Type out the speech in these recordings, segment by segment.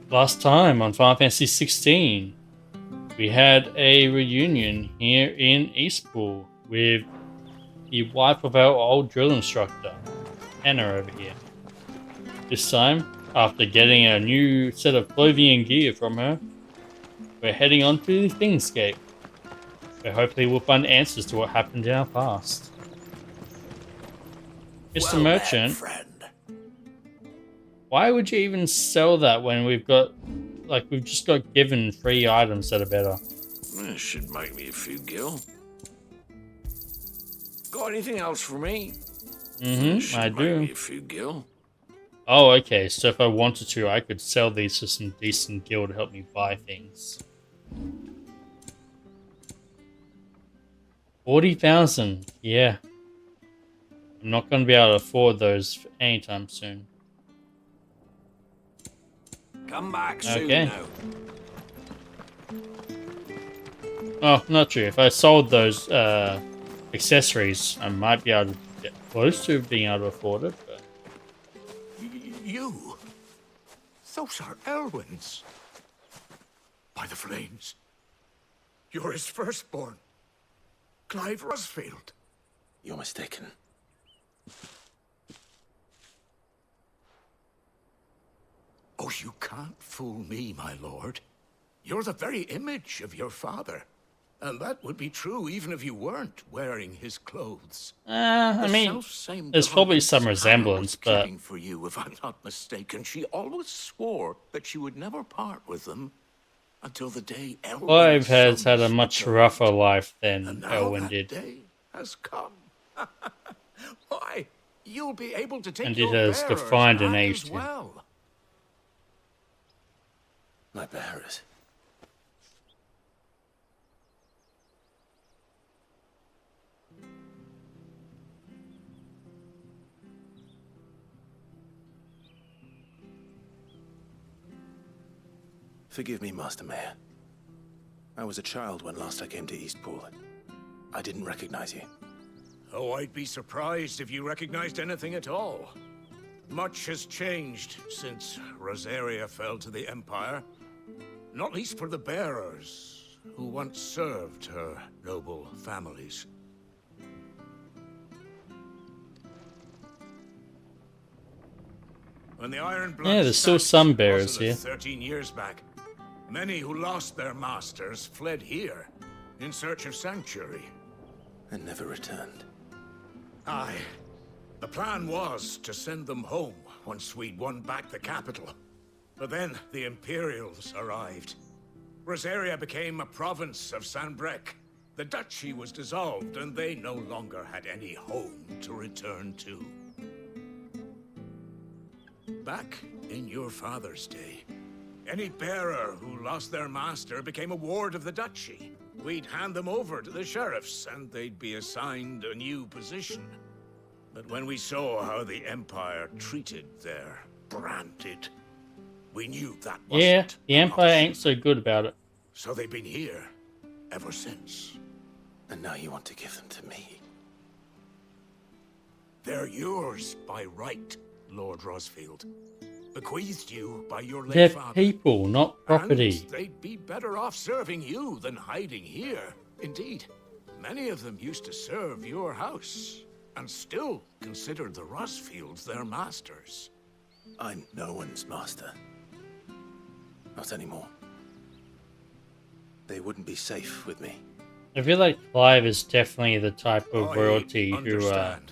Last time on Final Fantasy 16, we had a reunion here in Eastpool with the wife of our old drill instructor, Hannah over here. This time, after getting a new set of clothing and gear from her, we're heading on to the Thingscape, where hopefully we'll find answers to what happened in our past. Mr. Well met, Merchant, friend. why would you even sell that when we've just got given 3 items that are better? This should make me a few gil. Got anything else for me? I Make do. me a few gil. Oh, okay. So if I wanted to, I could sell these for some decent gil to help me buy things. 40,000. Yeah. I'm not going to be able to afford those anytime soon. Come back soon Okay. now. Oh, not true. If I sold those accessories, I might be able to get close to being able to afford it. But You? Those are Elwyn's. By the flames. You're his firstborn. Clive Rosfield. You're mistaken. Oh, you can't fool me, my lord. You're the very image of your father. And that would be true even if you weren't wearing his clothes. I The mean, self-same there's probably garments some Hannah resemblance, was but keeping for you, if I'm not mistaken. She always swore that she would never part with them until the day Elwyn's Clive has had a sons much returned. rougher life And than now Elwyn that did, day has come. Why, you'll be able to take and your it has bearers defined and back aged as him. well. My bearers. Forgive me, Master Mayor. I was a child when last I came to Eastpool. I didn't recognize you. Oh, I'd be surprised if you recognized anything at all. Much has changed since Rosaria fell to the Empire. Not least for the bearers, who once served her noble families. When the Iron Blood Yeah, there's still stamped some bearers Rosalith here. 13 years back, many who lost their masters fled here in search of sanctuary. And never returned. Aye. The plan was to send them home once we'd won back the capital. But then the Imperials arrived. Rosaria became a province of Sanbreque. The duchy was dissolved, and they no longer had any home to return to. Back in your father's day, any bearer who lost their master became a ward of the duchy. We'd hand them over to the sheriffs, and they'd be assigned a new position. But when we saw how the Empire treated their branded, we knew that wasn't Yeah, the an Empire option. ain't so good about it. So they've been here ever since. And now you want to give them to me. They're yours by right, Lord Rosfield. Bequeathed you by your late They're father. people, not property. And they'd be better off serving you than hiding here. Indeed, many of them used to serve your house, and still consider the Rosfields their masters. I'm no one's master. Not anymore. They wouldn't be safe with me. I feel like Clive is definitely the type of I royalty who understand.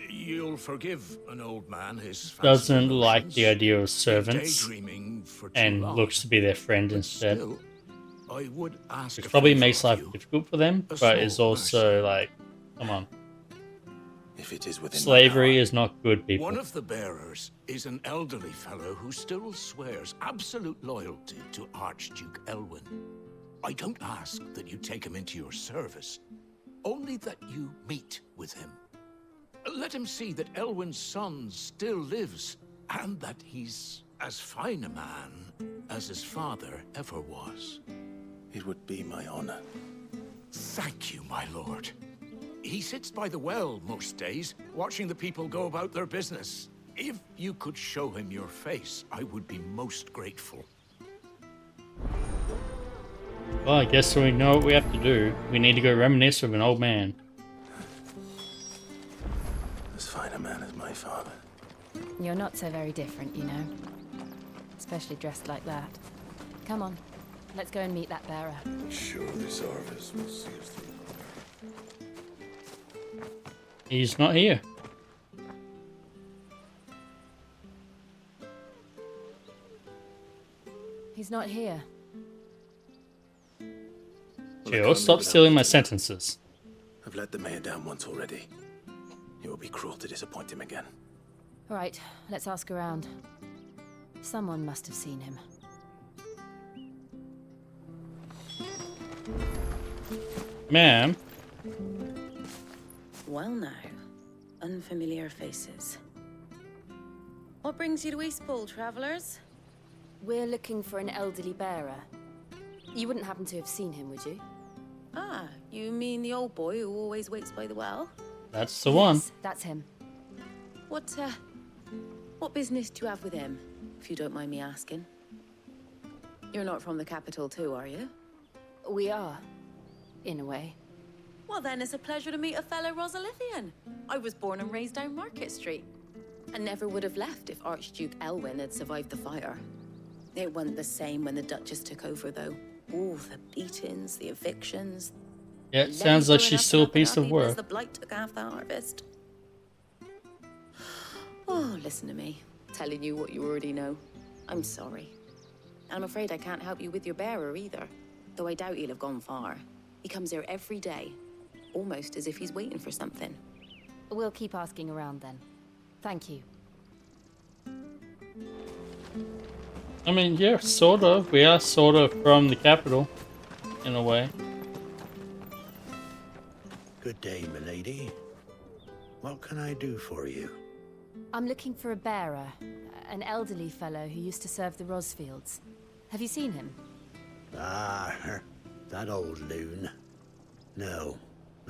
You'll forgive an old man his fanciful doesn't like notions. the idea of Been servants daydreaming for too and long. looks to be their friend But instead. still, I would ask Which a probably favor makes of life you. difficult for them, A but is small also mercy. like, come on. If it is within my Slavery power. is not good, people. One of the bearers is an elderly fellow who still swears absolute loyalty to Archduke Elwyn. I don't ask that you take him into your service, only that you meet with him. Let him see that Elwyn's son still lives, and that he's as fine a man as his father ever was. It would be my honor. Thank you, my lord. He sits by the well most days, watching the people go about their business. If you could show him your face, I would be most grateful. Well, I guess we know what we have to do. We need to go reminisce with an old man. As fine a man as my father. You're not so very different, you know. Especially dressed like that. Come on, let's go and meet that bearer. Surely Zarvis will see us through. He's not here. He's not here. Jill, stop stealing my sentences. I've let the mayor down once already. It will be cruel to disappoint him again. All right, let's ask around. Someone must have seen him. Ma'am? Well now, unfamiliar faces. What brings you to Eastpool, travellers? We're looking for an elderly bearer. You wouldn't happen to have seen him, would you? Ah, you mean the old boy who always waits by the well? That's the one. Yes, that's him. What business do you have with him, if you don't mind me asking? You're not from the capital too, are you? We are, in a way. Well then, it's a pleasure to meet a fellow Rosalithian. I was born and raised down Market Street. And never would have left if Archduke Elwyn had survived the fire. It wasn't the same when the Duchess took over, though. Ooh, the beatings, the evictions. Yeah, it sounds like she's still a piece of Because work. the blight took half the harvest. Oh, listen to me. Telling you what you already know. I'm sorry. I'm afraid I can't help you with your bearer either. Though I doubt he'll have gone far. He comes here every day. Almost as if he's waiting for something. We'll keep asking around then. Thank you. I mean, yeah, sort of. We are sort of from the capital, in a way. Good day, milady. What can I do for you? I'm looking for a bearer, an elderly fellow who used to serve the Rosfields. Have you seen him? Ah, that old loon. No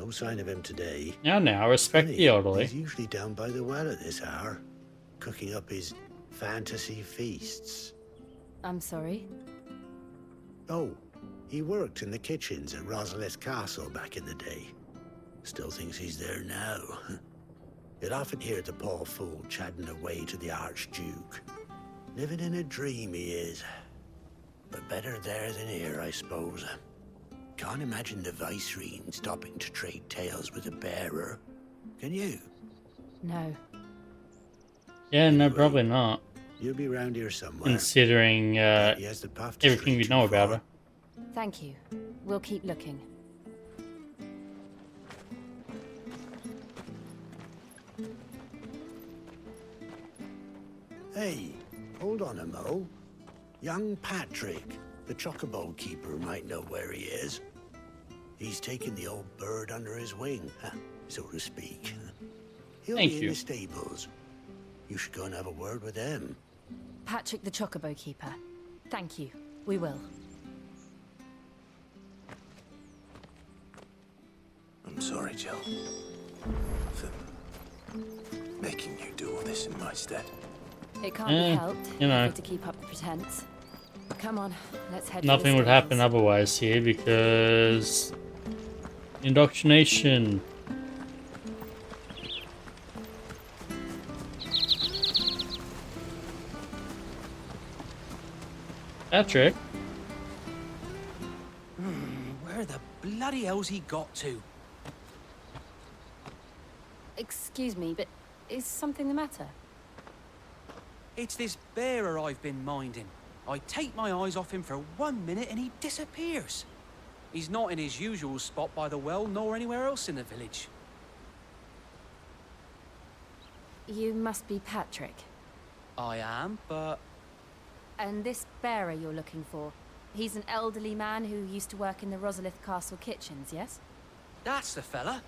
sign of him today. Now, respect Funny, the elderly. He's usually down by the well at this hour, cooking up his fantasy feasts. I'm sorry? Oh, he worked in the kitchens at Rosalith Castle back in the day. Still thinks he's there now. You'd often hear the poor fool chatting away to the Archduke. Living in a dream he is. But better there than here, I suppose. Can't imagine the Viceroy stopping to trade tales with a bearer. Can you? No. Yeah, no, probably not. You'll be round here somewhere. Considering He has the path to everything we stray know too about far. her. Thank you. We'll keep looking. Hey, hold on a mo. Young Patrick, the chocobo keeper, might know where he is. He's taken the old bird under his wing, so to speak. He'll Thank be you. in the stables. You should go and have a word with him. Patrick the Chocobo Keeper. Thank you. We will. I'm sorry, Jill. For making you do all this in my stead. It can't be helped. you know. Need to keep up the pretense. Come on, let's head. Nothing for would the happen stables. otherwise here because indoctrination. Patrick, Where the bloody hell's he got to? Excuse me, but is something the matter? It's this bearer I've been minding. I take my eyes off him for 1 minute and he disappears. He's not in his usual spot by the well, nor anywhere else in the village. You must be Patrick. I am, but And this bearer you're looking for, he's an elderly man who used to work in the Rosalith Castle kitchens, yes? that's the fella.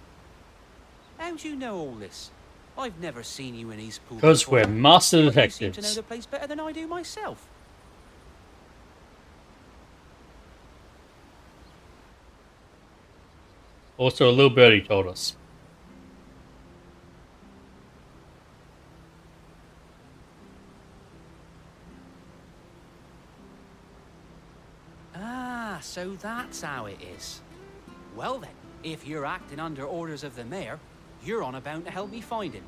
How'd you know all this? I've never seen you in Eastpool. because before, we're master but you seem to know detectives. the place better than I do myself. Also, a little birdie told us. so that's how it is. Well then, if you're acting under orders of the mayor, you're on about to help me find him.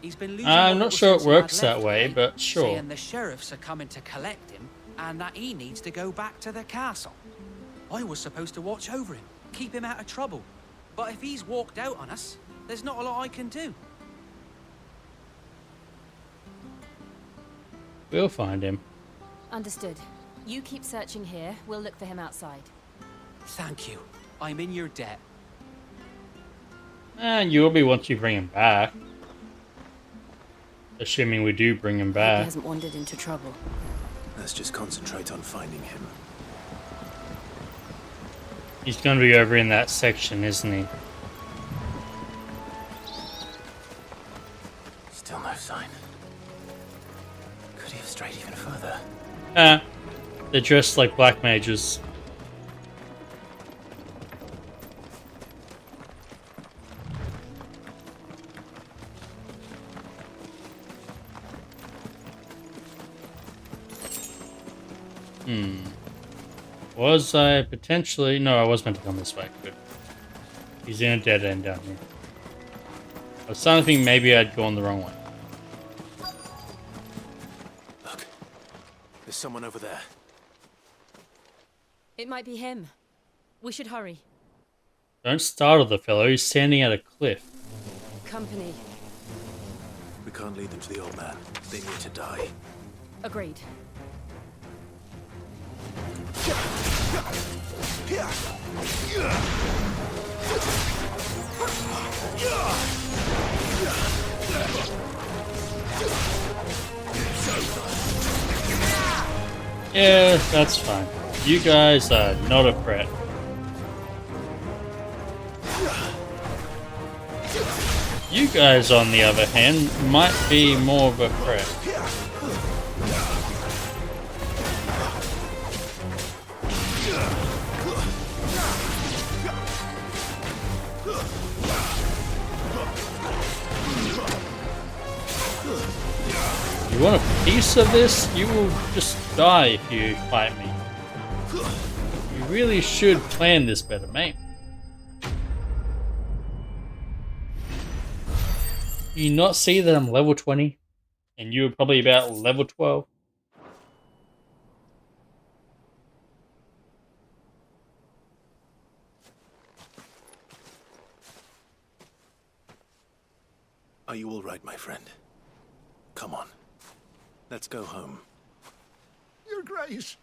He's been losing I'm what not little sure it sense he had works that left way, lately, but sure. saying the sheriffs are coming to collect him and that he needs to go back to the castle. I was supposed to watch over him, keep him out of trouble. But if he's walked out on us, there's not a lot I can do. We'll find him. Understood. You keep searching here. We'll look for him outside. Thank you. I'm in your debt. And you'll be once you bring him back. Assuming we do bring him Hope he back. hasn't wandered into trouble. Let's just concentrate on finding him. He's going to be over in that section, isn't he? Still no sign. Could he have strayed even further? They're dressed like black mages. Was I potentially... No, I was meant to come this way. Good. He's in a dead end down here. I was starting to think maybe I'd gone the wrong way. Look. There's someone over there. It might be him. We should hurry. Don't startle the fellow. He's standing at a cliff. Company. We can't lead them to the old man. They need to die. Agreed. Yeah, that's fine. You guys are not a threat. You guys, on the other hand, might be more of a threat. You want a piece of this? You will just die if you fight me. You really should plan this better, mate. Do you not see that I'm level 20? And you're probably about level 12? Are you all right, my friend? Come on. Let's go home. Your Grace,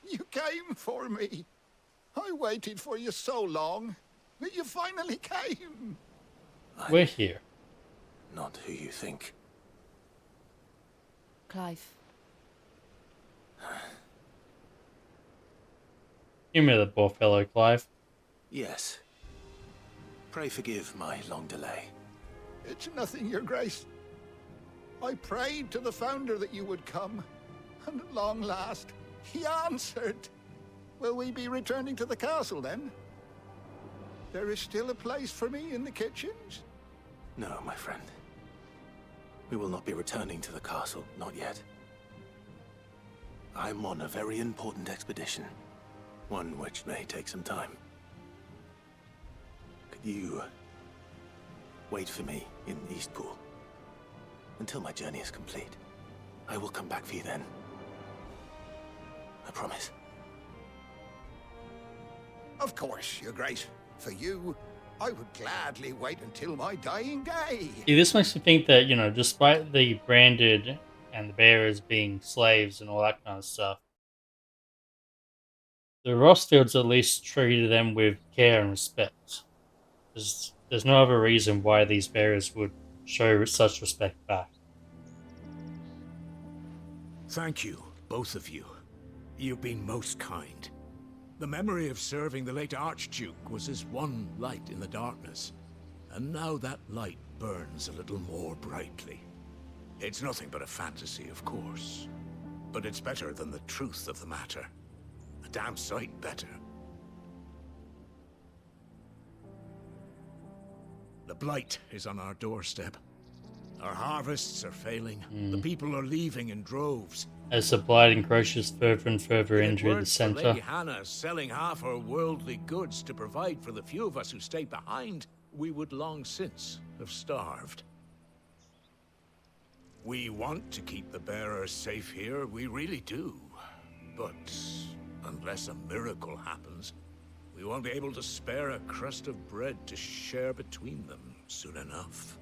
you came for me. I waited for you so long, but you finally came. We're here. Not who you think. Clive. Give me the poor fellow, Clive. Yes. Pray forgive my long delay. It's nothing, Your Grace. I prayed to the Founder that you would come, and at long last, he answered. Will we be returning to the castle, then? There is still a place for me in the kitchens? No, my friend. We will not be returning to the castle, not yet. I'm on a very important expedition. One which may take some time. Could you wait for me in Eastpool until my journey is complete? I will come back for you then. I promise. Of course, Your Grace. For you, I would gladly wait until my dying day. See, this makes me think that, you know, despite the branded and the bearers being slaves and all that kind of stuff, the Rothschilds at least treated them with care and respect. There's no other reason why these bearers would show such respect back. Thank you, both of you. You've been most kind. The memory of serving the late Archduke was as one light in the darkness, and now that light burns a little more brightly. It's nothing but a fantasy, of course, but it's better than the truth of the matter. A damn sight better. The blight is on our doorstep. Our harvests are failing. The people are leaving in droves. as the blight encroaches further and further If it into the weren't for center. Lady Hannah selling half her worldly goods to provide for the few of us who stay behind, we would long since have starved. We want to keep the bearers safe here, we really do. But unless a miracle happens, we won't be able to spare a crust of bread to share between them soon enough.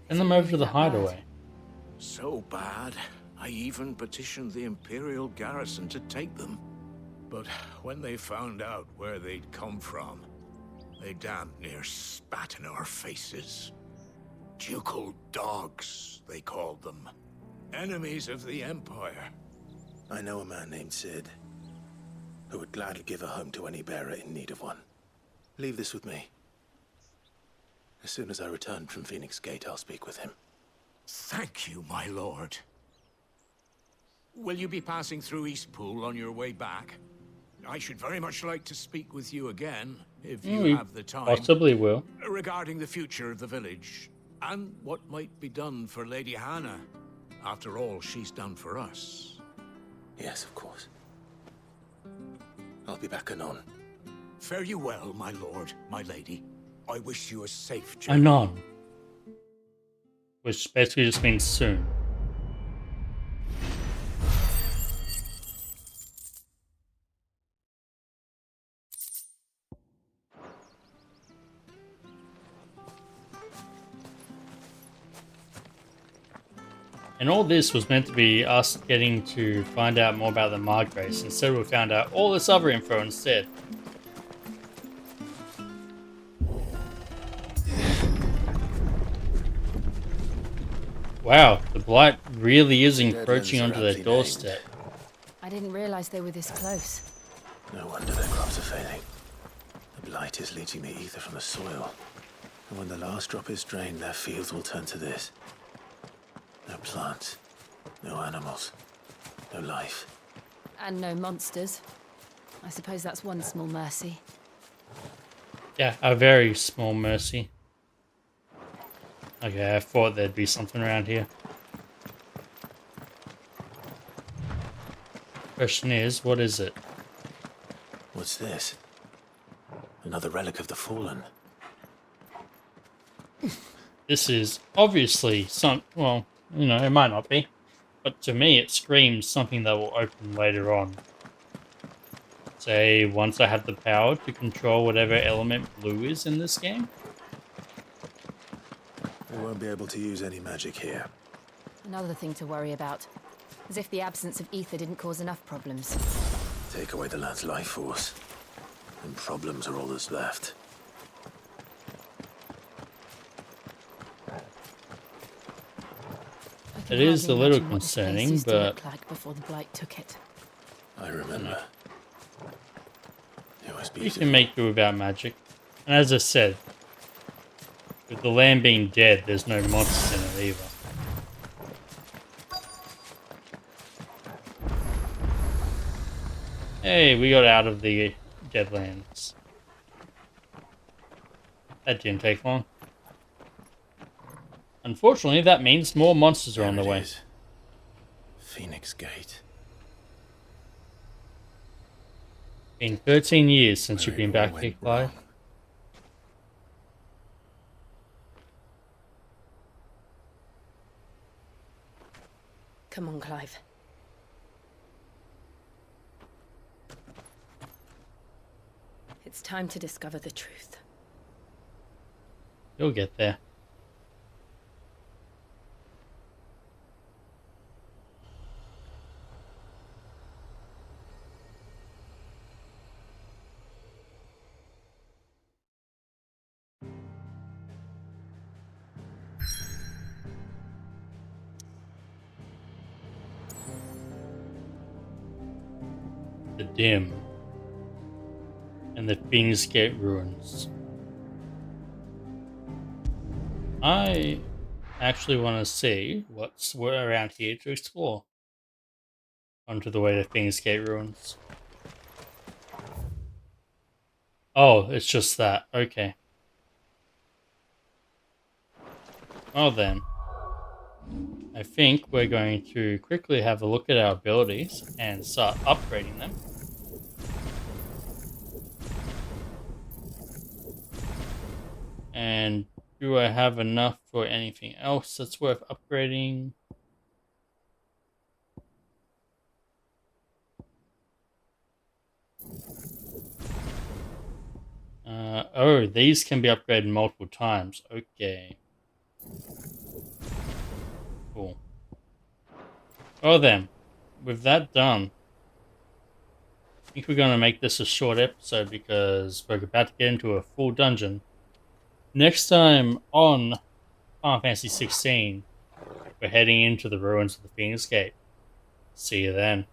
Send them over to the that bad? hideaway. So bad, I even petitioned the Imperial garrison to take them. But when they found out where they'd come from, they damn near spat in our faces. Ducal dogs, they called them. Enemies of the Empire. I know a man named Sid, who would gladly give a home to any bearer in need of one. Leave this with me. As soon as I return from Phoenix Gate, I'll speak with him. Thank you, my lord. Will you be passing through Eastpool on your way back? I should very much like to speak with you again, if you We have the time. possibly will. Regarding the future of the village, and what might be done for Lady Hannah. After all she's done for us. Yes, of course. I'll be back anon. Fare you well, my lord, my lady. I wish you a safe journey. Anon. Which basically just means soon. And all this was meant to be us getting to find out more about the Margraves. Instead, we found out all this other info instead. Wow, the blight really is encroaching onto their doorstep. I didn't realize they were this close. No wonder their crops are failing. The blight is leaching the ether from the soil. And when the last drop is drained, their fields will turn to this. No plants, no animals, no life. And no monsters. I suppose that's one small mercy. Yeah, a very small mercy. Okay, I thought there'd be something around here. Question is, what is it? What's this? Another relic of the fallen. This is obviously some, well, you know, it might not be. But to me, it screams something that will open later on. Say, once I have the power to control whatever element blue is in this game. We won't be able to use any magic here. Another thing to worry about. As if the absence of ether didn't cause enough problems. Take away the lad's life force, and problems are all that's left. I can It is hardly a little imagine what this place concerning, used to but look like before the blight took it. I remember. It was you beautiful. can make do without magic. And as I said, with the land being dead, there's no monsters in it either. Hey, we got out of the Deadlands. That didn't take long. Unfortunately, that means more monsters are on the There it way. is. Phoenix Gate. Been 13 years since Where you've been it all back went here, Clive. wrong. Come on, Clive. It's time to discover the truth. You'll get there. The Dim and the Phoenix Gate ruins. I actually want to see what's around here to explore. Onto the way to Phoenix Gate ruins. Oh, it's just that. Okay. Well then. I think we're going to quickly have a look at our abilities and start upgrading them. And do I have enough for anything else that's worth upgrading? Oh, these can be upgraded multiple times. Okay. Cool. Well then, with that done, I think we're going to make this a short episode because we're about to get into a full dungeon. Next time on Final Fantasy 16, we're heading into the ruins of the Phoenix Gate. See you then.